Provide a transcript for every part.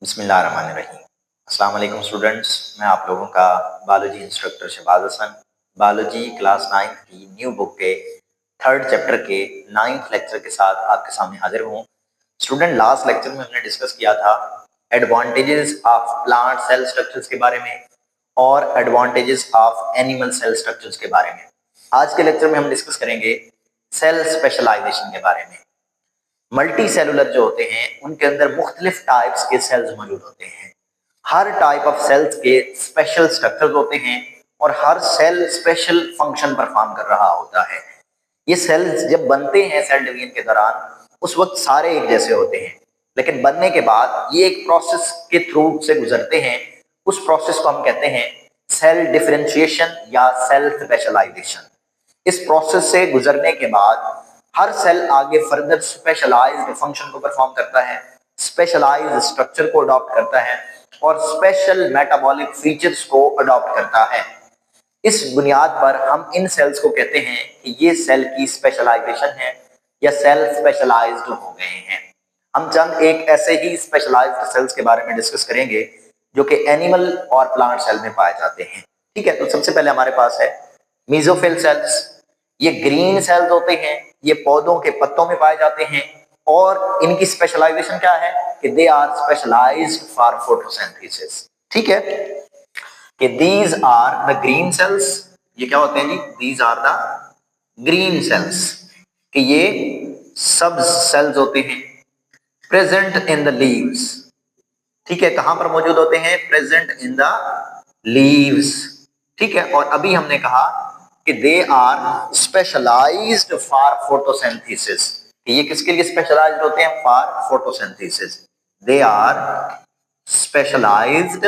बिस्मिल्लाहिर्रहमानिर्रहीम। अस्सलाम वालेकुम स्टूडेंट्स, मैं आप लोगों का biology instructor Shahbaz Hasan biology class 9 की न्यू बुक के थर्ड चैप्टर के 9th लेक्चर के साथ आपके सामने हाजिर हूँ। स्टूडेंट, लास्ट लेक्चर में हमने डिस्कस किया था advantages of plant cell structures के बारे में और advantages of animal cell structures के बारे में। आज के लेक्चर में हम डिस्कस करेंगे सेल स्पेशलाइजेशन के बारे में। मल्टी सेलुलर जो होते हैं उनके अंदर मुख्तलिफ टाइप्स के सेल्स मौजूद होते हैं। हर टाइप ऑफ सेल्स के स्पेशल स्ट्रक्चर्स होते हैं और हर सेल स्पेशल फंक्शन परफॉर्म कर रहा होता है। ये सेल्स जब बनते हैं सेल डिवीजन के दौरान उस वक्त सारे एक जैसे होते हैं, लेकिन बनने के बाद ये एक प्रोसेस के थ्रू से गुजरते हैं। उस प्रोसेस को हम कहते हैं सेल डिफरेंशिएशन या सेल स्पेशलाइजेशन। इस प्रोसेस से गुजरने के बाद हर सेल आगे फर्दर स्पेशलाइज्ड फंक्शन को परफॉर्म करता है, स्पेशलाइज्ड स्ट्रक्चर को अडॉप्ट करता है और स्पेशल मेटाबॉलिक फीचर्स को अडॉप्ट करता है। इस बुनियाद पर हम इन सेल्स को कहते हैं कि ये सेल की स्पेशलाइजेशन है या सेल स्पेशलाइज्ड हो गए हैं। हम चंद एक ऐसे ही स्पेशलाइज्ड सेल्स के बारे में डिस्कस करेंगे जो कि एनिमल और प्लांट सेल में पाए जाते हैं। ठीक है, तो सबसे पहले हमारे पास है मेसोफिल सेल्स। ये ग्रीन सेल्स होते हैं, ये पौधों के पत्तों में पाए जाते हैं और इनकी स्पेशलाइजेशन क्या है कि they are specialised for photosynthesis. ठीक है, कि these are the green cells. ये क्या होते हैं जी? These are the green cells, कि ये सब सेल्स होते हैं प्रेजेंट इन द लीव्स। ठीक है, कहां पर मौजूद होते हैं? Present in the leaves. ठीक है, और अभी हमने कहा कि they are specialised for photosynthesis. ये किसके लिए स्पेशलाइज्ड होते हैं? For photosynthesis. They are specialised.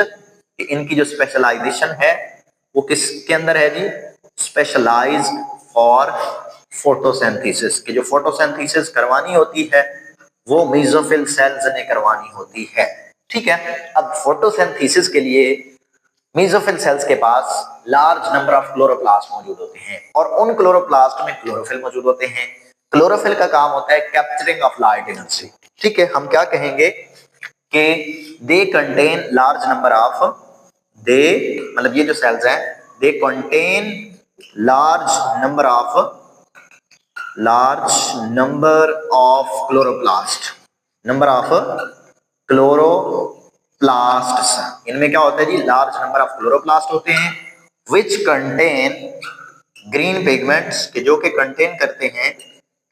इनकी जो स्पेशलाइजेशन है वो किसके अंदर है जी? Specialised for photosynthesis. कि जो फोटोसिंथेसिस करवानी होती है वो मेसोफिल सेल्स ने करवानी होती है। ठीक है, अब फोटोसिंथेसिस के लिए मेसोफिल सेल्स के पास लार्ज नंबर ऑफ क्लोरोप्लास्ट मौजूद होते हैं और उन क्लोरोप्लास्ट में क्लोरोफिल मौजूद होते हैं। क्लोरोफिल का काम होता है कैप्चरिंग ऑफ लाइट एनर्जी। ठीक है, हम क्या कहेंगे कि they contain large number of, they मतलब ये जो सेल्स हैं they contain large number of chloroplast. Number of chloroplasts, इनमें क्या होता है जी? लार्ज नंबर ऑफ क्लोरोप्लास्ट होते हैं विच कंटेन ग्रीन पिगमेंट्स, के जो के कंटेन करते हैं,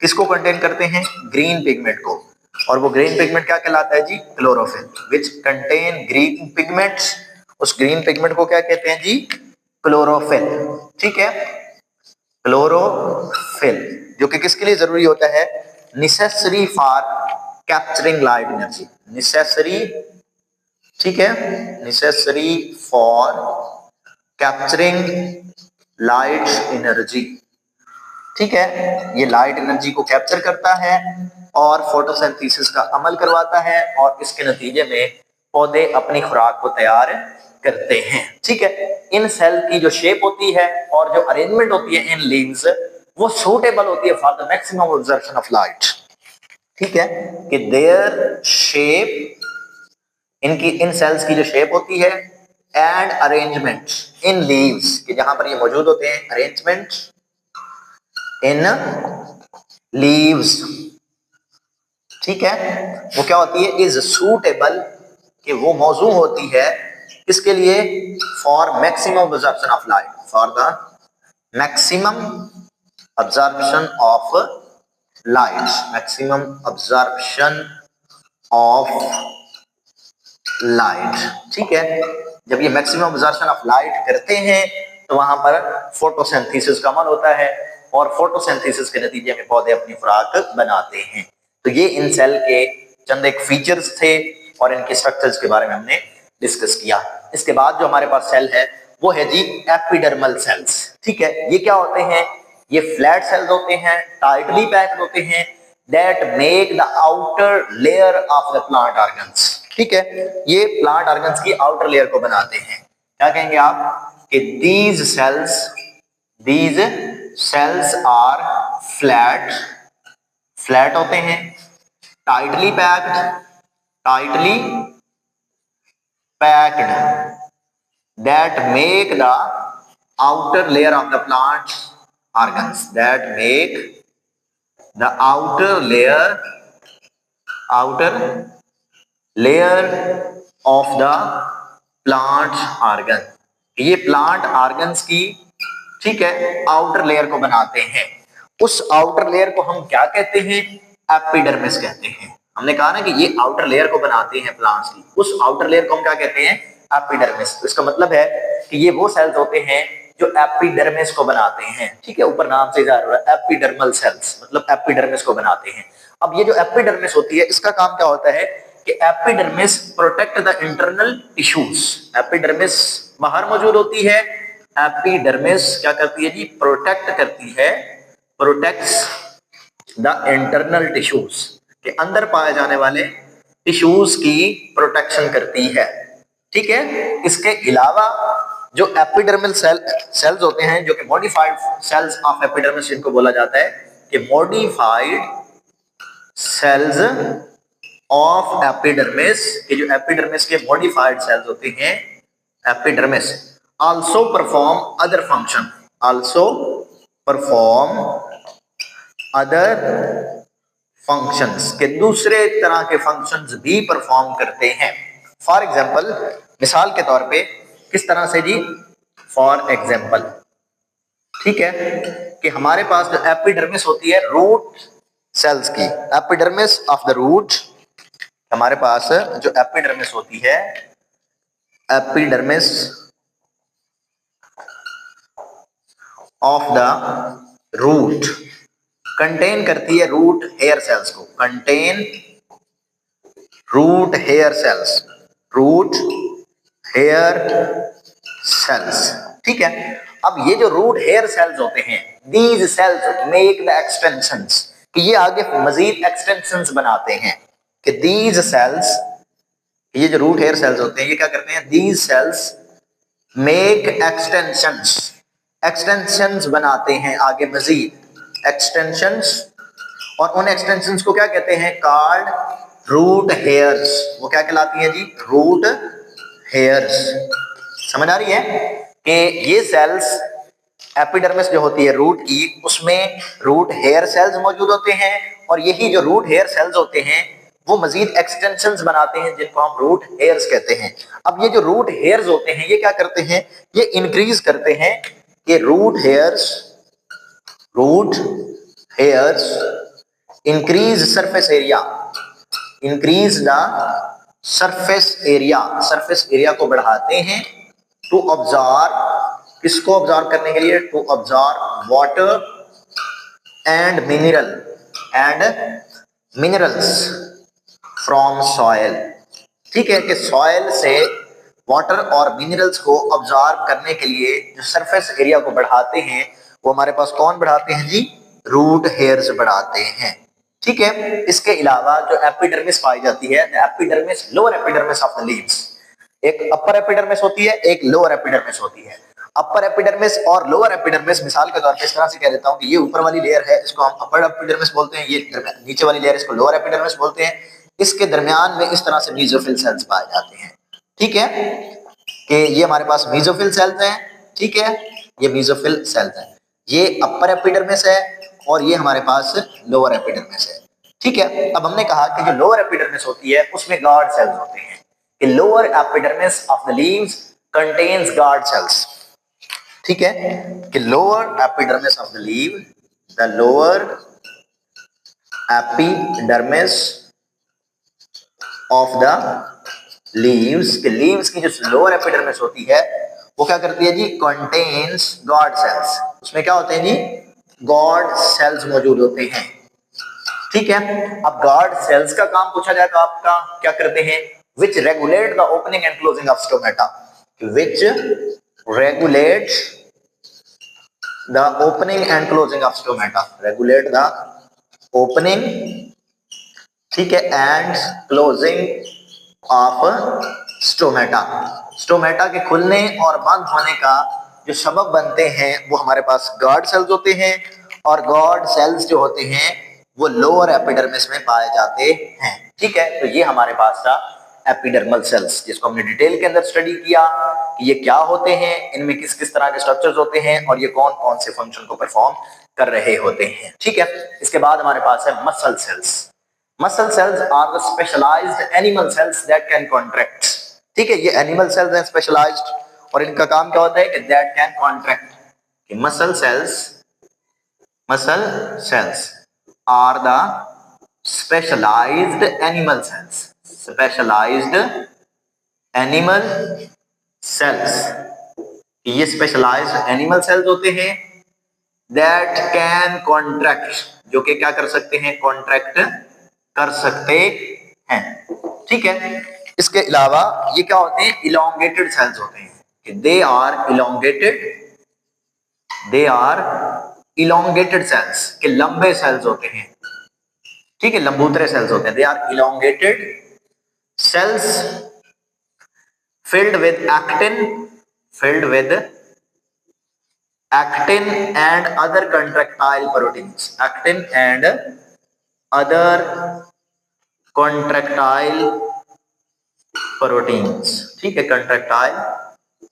किसको कंटेन करते हैं? ग्रीन पिगमेंट को। और वो ग्रीन पिगमेंट क्या कहलाता है जी? Chlorophyll. Which contain green pigments, उस ग्रीन पिगमेंट को क्या कहते हैं जी? क्लोरोफिल। ठीक है, क्लोरोफिल जो कि किसके लिए जरूरी होता है? Necessary for capturing light energy. Necessary, ठीक है, necessary for capturing light energy. ठीक है, ये लाइट एनर्जी को कैप्चर करता है और फोटोसिंथेसिस का अमल करवाता है और इसके नतीजे में पौधे अपनी खुराक को तैयार करते हैं। ठीक है, इन सेल की जो शेप होती है और जो अरेंजमेंट होती है इन लीव्स वो सूटेबल होती है for the maximum observation of light. ठीक है, कि देयर शेप, इनकी इन सेल्स की जो शेप होती है एंड अरेंजमेंट इन लीव्स, कि जहां पर ये मौजूद होते हैं, अरेंजमेंट इन लीव्स। ठीक है, वो क्या होती है? इज सूटेबल, कि वो मौजू होती है किसके लिए? For maximum observation of light, for the maximum observation of light, maximum observation of light. ठीक है, जब ये मैक्सिमम ऑब्जर्वेशन ऑफ लाइट करते हैं तो वहां पर फोटोसिंथेसिस का अमल होता है और फोटोसिंथेसिस के नतीजे में पौधे अपनी खुराक बनाते हैं। तो ये इन सेल के चंद एक फीचर्स थे और इनके स्ट्रक्चर्स के बारे में हमने डिस्कस किया। इसके बाद जो हमारे पास सेल है वो है जी एपिडर्मल सेल्स। ठीक है, ये क्या होते हैं? ये फ्लैट सेल्स होते हैं, टाइटली पैक्ड होते हैं, that make the outer layer of the plant organs. ठीक है, ये प्लांट ऑर्गन्स की आउटर लेयर को बनाते हैं। क्या कहेंगे आप? कि दीज सेल्स आर फ्लैट होते हैं, tightly packed packed that make the outer layer of the plant organs, that make the outer layer of the plant organ, ये प्लांट ऑर्गन्स की, ठीक है, आउटर लेयर को बनाते हैं। उस आउटर लेयर को हम क्या कहते हैं? एपिडर्मिस कहते हैं। हमने कहा ना कि ये आउटर लेयर को बनाते हैं प्लांट्स की, उस आउटर लेयर को हम क्या कहते हैं? एपिडर्मिस। तो इसका मतलब है कि ये वो सेल्स होते हैं जो एपिडर्मिस को बनाते हैं, ठीक है, ऊपर नाम से इजाफा हो रहा है एपिडर्मल सेल्स, मतलब एपिडर्मिस को बनाते हैं। अब ये जो एपिडर्मिस होती है इसका काम क्या होता है कि epidermis protect the internal tissues. Epidermis बाहर मौजूद होती है, एपिडर्मिस क्या करती है जी? प्रोटेक्ट करती है, प्रोटेक्ट्स द इंटरनल टिश्यूज, के अंदर पाए जाने वाले टिश्यूज की प्रोटेक्शन करती है, ठीक है। इसके अलावा जो एपिडर्मल सेल्स होते हैं, जो कि मॉडिफाइड सेल्स ऑफ एपिडर्मिस जिनको बोला जाता है कि मॉडिफाइड सेल्स ऑफ एपिडर्मिस, के जो एपिडर्मिस के मॉडिफाइड सेल्स होते हैं epidermis, also perform other function, also perform other functions, के दूसरे तरह के फंक्शंस भी परफॉर्म करते हैं। फॉर एग्जाम्पल, मिसाल के तौर पे किस तरह से जी? फॉर एग्जाम्पल, ठीक है, कि हमारे पास जो एपिडर्मिस होती है रूट सेल्स की, एपिडर्मिस ऑफ द रूट, हमारे पास जो एपिडर्मिस होती है, epidermis of the root contain करती है रूट हेयर सेल्स को, contain root hair cells, root hair cells, ठीक है। अब ये जो रूट हेयर सेल्स होते हैं, these cells make the extensions, कि ये आगे मजीद एक्सटेंशंस बनाते हैं, कि दीज सेल्स, ये जो रूट हेयर सेल्स होते हैं ये क्या करते हैं? These cells make extensions, extensions बनाते हैं आगे मजीद एक्सटेंशंस, और उन एक्सटेंशंस को क्या कहते हैं? Called root hairs. वो क्या कहलाती है जी? Root hairs. समझ आ रही है कि ये सेल्स एपिडर्मिस जो होती है रूट की, उसमें रूट हेयर सेल्स मौजूद होते हैं, और यही जो रूट हेयर सेल्स होते हैं वो मजीद एक्सटेंशंस बनाते हैं जिनको हम रूट हेयर्स कहते हैं। अब ये जो रूट हेयर्स होते हैं ये क्या करते हैं? ये इंक्रीज करते हैं कि root hairs increase surface area, increase the surface area, surface area को बढ़ाते हैं, टू ऑब्जर्व, किसको ऑब्जर्व करने के लिए? To observe water and minerals from soil, ठीक है, कि सॉइल से वाटर और मिनरल्स को ऑब्जर्व करने के लिए जो सरफेस एरिया को बढ़ाते हैं वो हमारे पास कौन बढ़ाते हैं जी? रूट हेयर्स बढ़ाते हैं, ठीक है। इसके अलावा जो एपिडर्मिस पाई जाती है, epidermis, lower epidermis of the leaves, एक अपर एपिडर्मिस होती है, एक लोअर एपिडर्मिस होती है। अपर एपिडर्मिस और लोअर एपिडर्मिस मिसाल के तौर पे इस तरह से कह देता हूं कि ये ऊपर वाली लेयर है, इसको हम अपर एपिडर्मिस बोलते हैं, ये नीचे वाली लेयर इसको लोअर एपिडर्मिस बोलते हैं। इसके दरमियान में इस तरह से मेसोफिल सेल्स पाए जाते हैं, ठीक है, कि ये हमारे पास मेसोफिल सेल्स हैं, ठीक है, ये मेसोफिल सेल्स हैं, ये अपर एपिडर्मिस है और ये हमारे पास लोअर एपिडर्मिस है, ठीक है। अब हमने कहा कि जो लोअर एपिडर्मिस होती है उसमें गार्ड सेल्स होते हैं, कि lower epidermis of the leaves contains guard cells, ठीक है, कि lower epidermis of the leave, the lower epidermis of the leaves, के लीव्स की जो लोअर एपिडर्मिस होती है वो क्या करती है जी? कंटेन्स गार्ड सेल्स, उसमें क्या होते हैं जी? गार्ड सेल्स मौजूद होते हैं, ठीक है। अब गार्ड सेल्स का काम पूछा जाए तो आपका क्या करते हैं? विच regulate the opening and closing of stomata, which regulate the opening and closing of stomata, regulate the opening, ठीक है, and closing of stomata, stomata के खुलने और बंद होने का जो सबब बनते हैं वो हमारे पास गार्ड सेल्स होते हैं, और गार्ड सेल्स जो होते हैं वो लोअर एपिडर्मिस में पाए जाते हैं, ठीक है। तो ये हमारे पास था एपिडर्मल सेल्स, जिसको हमने डिटेल के अंदर स्टडी किया कि ये क्या होते हैं, इनमें किस किस तरह के स्ट्रक्चर्स होते हैं और ये कौन कौन से फंक्शन को परफॉर्म कर रहे होते हैं। ठीक है, इसके बाद हमारे पास है muscle cells. Muscle cells are the specialized animal cells that can contract. ठीक है, ये एनिमल सेल्स हैं स्पेशलाइज्ड, और इनका काम क्या होता है कि that can contract. Muscle cells are the specialized animal cells, specialized animal cells, ये स्पेशलाइज्ड एनिमल सेल्स होते हैं दैट कैन कॉन्ट्रैक्ट, जो कि क्या कर सकते हैं, कॉन्ट्रैक्ट कर सकते हैं। ठीक है, इसके अलावा ये क्या होते हैं, इलोंगेटेड सेल्स होते हैं, दे आर इलोंगेटेड सेल्स, के लंबे सेल्स होते हैं। ठीक है, लंबूतरे सेल्स होते हैं, they are elongated cells filled with actin and other contractile proteins, actin and other contractile proteins। ठीक है, contractile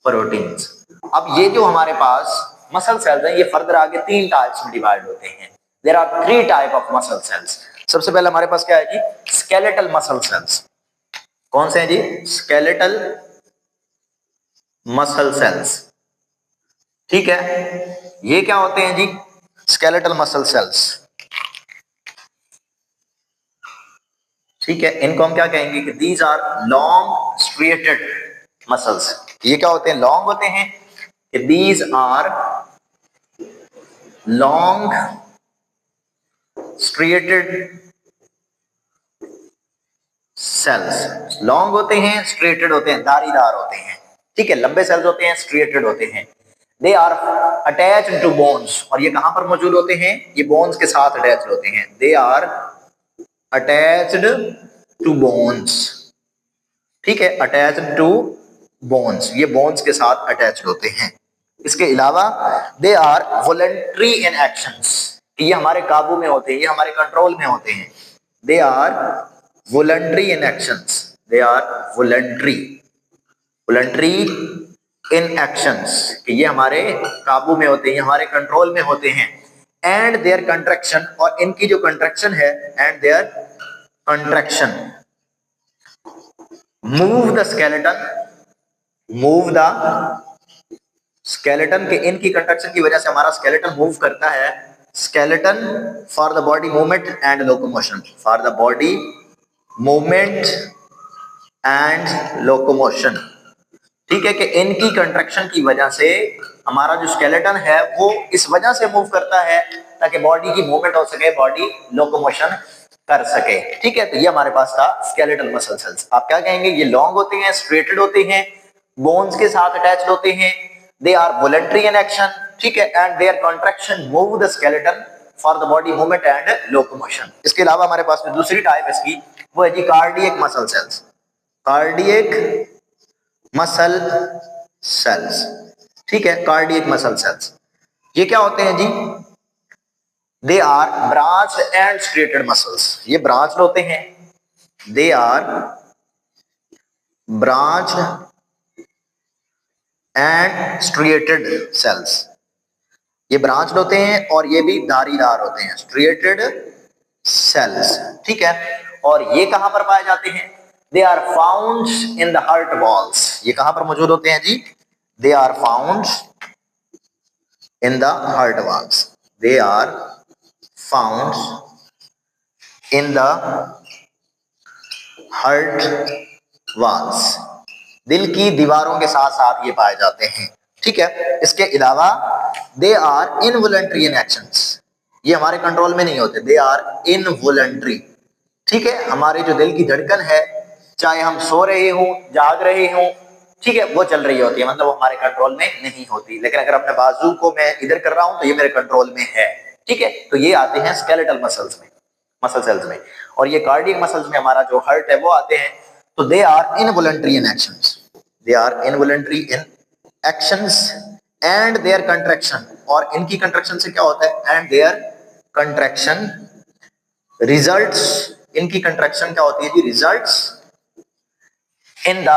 proteins। अब ये जो हमारे पास मसल सेल्स हैं, ये फर्दर आगे 3 टाइप्स में डिवाइड होते हैं। There are 3 type of muscle cells. सबसे पहले हमारे पास क्या है जी, स्केलेटल मसल सेल्स। कौन से हैं जी, स्केलेटल मसल सेल्स। ठीक है, ये क्या होते हैं जी, स्केलेटल मसल सेल्स। ठीक है, इनको हम क्या कहेंगे कि these are long striated muscles. ये क्या होते हैं, लॉन्ग होते हैं, कि these are long striated cells. Long होते हैं, स्ट्रिएटेड होते हैं, धारीदार होते हैं। ठीक है, लंबे सेल्स होते हैं, स्ट्रिएटेड होते हैं। They are attached to bones, और ये कहां पर मौजूद होते हैं, ये बोन्स के साथ अटैच्ड होते हैं। They are attached to bones. ठीक है, अटैच्ड टू बोन्स, ये बोन्स के साथ अटैच्ड होते हैं। इसके अलावा they are voluntary in actions, ये हमारे काबू में होते हैं, ये हमारे कंट्रोल में होते हैं। They are voluntary in actions, they are voluntary in actions, कि ये हमारे काबू में होते हैं, ये हमारे कंट्रोल में होते हैं। एंड देयर कंट्रैक्शन, और इनकी जो कंट्रैक्शन है, and their contraction move the skeleton, के इनकी कंट्रैक्शन की वजह से हमारा स्केलेटन मूव करता है। Skeleton for the body movement and locomotion, for the body movement and locomotion. ठीक है, कि इनकी कंट्रैक्शन की वजह से हमारा जो स्केलेटन है वो इस वजह से मूव करता है ताकि बॉडी की मूवमेंट हो सके, बॉडी लोकोमोशन कर सके। ठीक है, तो ये हमारे पास था स्केलेटल मसल सेल्स। आप क्या कहेंगे, ये लॉन्ग होते हैं, स्ट्रेटेड होते हैं, बोन्स के साथ अटैच्ड होते हैं, they are voluntary in action. ठीक है, and their contraction move the skeleton for the body movement and locomotion. इसके अलावा हमारे पास में दूसरी टाइप इसकी, वो है जी cardiac muscle cells. Cardiac muscle cells. ठीक है, कार्डियक मसल सेल्स, ये क्या होते हैं जी, they are branched and striated muscles. ये ब्रांच्ड होते हैं, they are branched and striated cells. ये ब्रांच्ड होते हैं और ये भी धारीदार होते हैं, स्ट्रिएटेड सेल्स। ठीक है, और ये कहां पर पाए जाते हैं, they are found in the heart walls. ये कहां पर मौजूद होते हैं जी, they are found in the heart walls, they are found in the heart walls. दिल की दीवारों के साथ साथ ये पाए जाते हैं। ठीक है, इसके अलावा they are involuntary in actions, ये हमारे कंट्रोल में नहीं होते, दे आर इनवॉलंटरी। ठीक है, हमारी जो दिल की धड़कन है, चाहे हम सो रहे हों, जाग रहे हों, ठीक है, वो चल रही होती है, मतलब वो हमारे कंट्रोल में नहीं होती। लेकिन अगर अपने बाजू को मैं इधर कर रहा हूं तो ये मेरे कंट्रोल में है। ठीक है, तो ये आते हैं स्केलेटल मसल्स में, मसल सेल्स में। और ये कार्डियक मसल्स में हमारा जो हार्ट है वो आते हैं। तो they are involuntary in actions, they are involuntary in actions and their contraction, और इनकी कंट्रैक्शन से क्या होता है, एंड देयर कंट्रैक्शन रिजल्ट्स, इनकी कंट्रैक्शन क्या होती है जी, results in the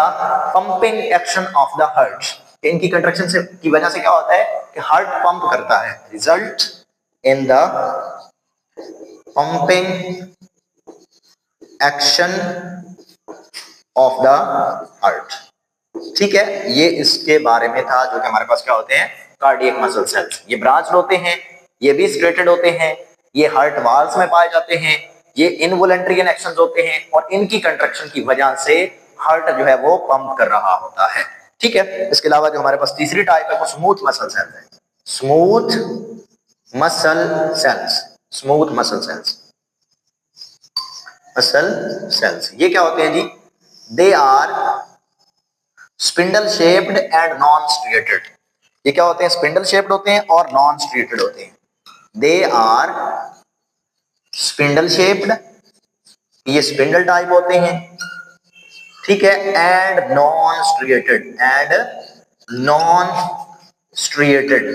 pumping action of the heart. इनकी कंट्रैक्शन से की वजह से क्या होता है कि हार्ट पंप करता है। Result in the pumping action of the heart. ठीक है, ये इसके बारे में था जो कि हमारे पास क्या होते हैं, कार्डियक मसल सेल्स। ये ब्रांच होते हैं, ये भी स्ट्रेटेड होते हैं, ये हार्ट वाल्स में पाए जाते हैं, ये इनवॉलंटरी एक्शंस होते हैं और इनकी कंट्रैक्शन की वजह से हार्ट जो है वो पंप कर रहा होता है। ठीक है, इसके अलावा जो हमारे पास तीसरी टाइप है वो स्मूथ मसल सेल्स है। Smooth muscle cells, smooth muscle cells, muscle cells ये क्या होते हैं जी? They are spindle shaped and non striated. ये क्या होते हैं? स्पिंडल शेप्ड होते हैं और नॉन स्ट्रिएटेड होते हैं। दे आर स्पिंडल शेप्ड, ये स्पिंडल टाइप होते हैं, ठीक है, and non striated, and non striated,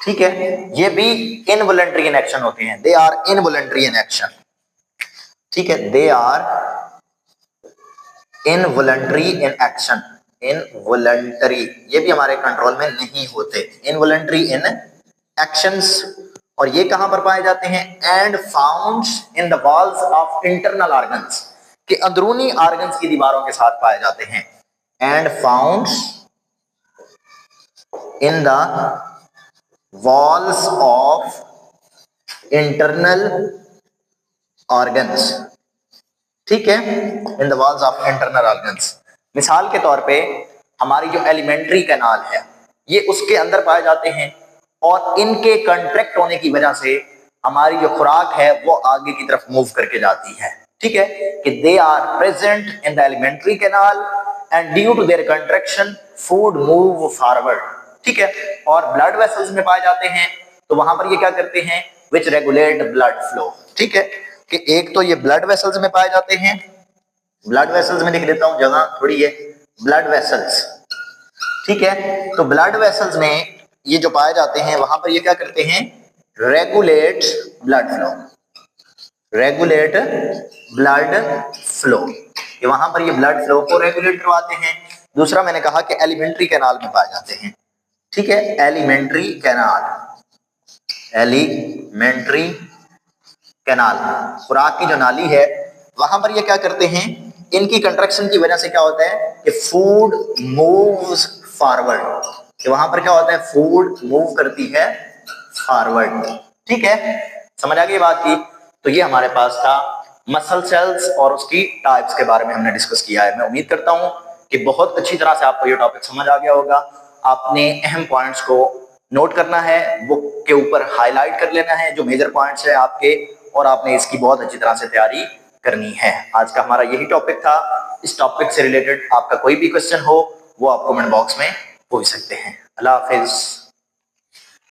ठीक है, ये भी इनवॉलंटरी इन एक्शन होते हैं। They are involuntary in action, ठीक है, they are involuntary in action. Involuntary ये भी हमारे कंट्रोल में नहीं होते, इनवॉलंटरी इन एक्शंस। और ये कहां पर पाए जाते हैं? And founts in the walls of internal organs, के अंदरूनी ऑर्गन्स की दीवारों के साथ पाए जाते हैं। And founts in the walls of internal organs, ठीक है, in the walls of internal organs. मिसाल के तौर पे हमारी जो एलिमेंट्री कैनाल है ये उसके अंदर पाए जाते हैं और इनके कंट्रैक्ट होने की वजह से हमारी जो खुराक है वो आगे की तरफ मूव करके जाती है। ठीक है, कि they are present in the alimentary canal and due to their contraction food move forward. ठीक है, और ब्लड वेसल्स में पाए जाते हैं तो वहां पर ये क्या करते हैं? विच रेगुलेट ब्लड फ्लो। ठीक है, कि एक तो ये ब्लड वेसल्स में पाए जाते हैं, ब्लड वेसल्स में लिख देता हूं, जगह थोड़ी है, ब्लड वेसल्स, ठीक है, तो ब्लड वेसल्स में ये जो पाए जाते हैं वहां पर ये क्या करते हैं? Regulate blood flow, regulate blood flow, कि वहां पर ये ब्लड फ्लो को रेगुलेट करवाते हैं। दूसरा मैंने कहा कि एलिमेंट्री कैनाल में पाए जाते हैं, ठीक है, एलिमेंट्री कैनाल, एलिमेंट्री कैनाल खुराक की जो नाली है वहां पर ये क्या करते हैं? इनकी कंट्रैक्शन की वजह से क्या होता है कि फूड मूव्स फॉरवर्ड, कि वहां पर क्या होता है? फूड मूव करती है फॉरवर्ड। ठीक है, समझ आ गई बात की? तो ये हमारे पास था मसल सेल्स और उसकी टाइप्स के बारे में हमने डिस्कस किया है। मैं उम्मीद करता हूं कि बहुत अच्छी तरह से आपको ये टॉपिक समझ आ गया होगा। आपने अहम पॉइंट्स को नोट करना है, बुक के ऊपर हाईलाइट कर लेना है जो मेजर पॉइंट्स है आपके, और आपने इसकी बहुत अच्छी तरह से तैयारी करनी है। आज का हमारा यही टॉपिक था। इस टॉपिक से रिलेटेड आपका कोई भी क्वेश्चन हो वो आप कमेंट बॉक्स में पूछ सकते हैं। अल्लाह हाफिज।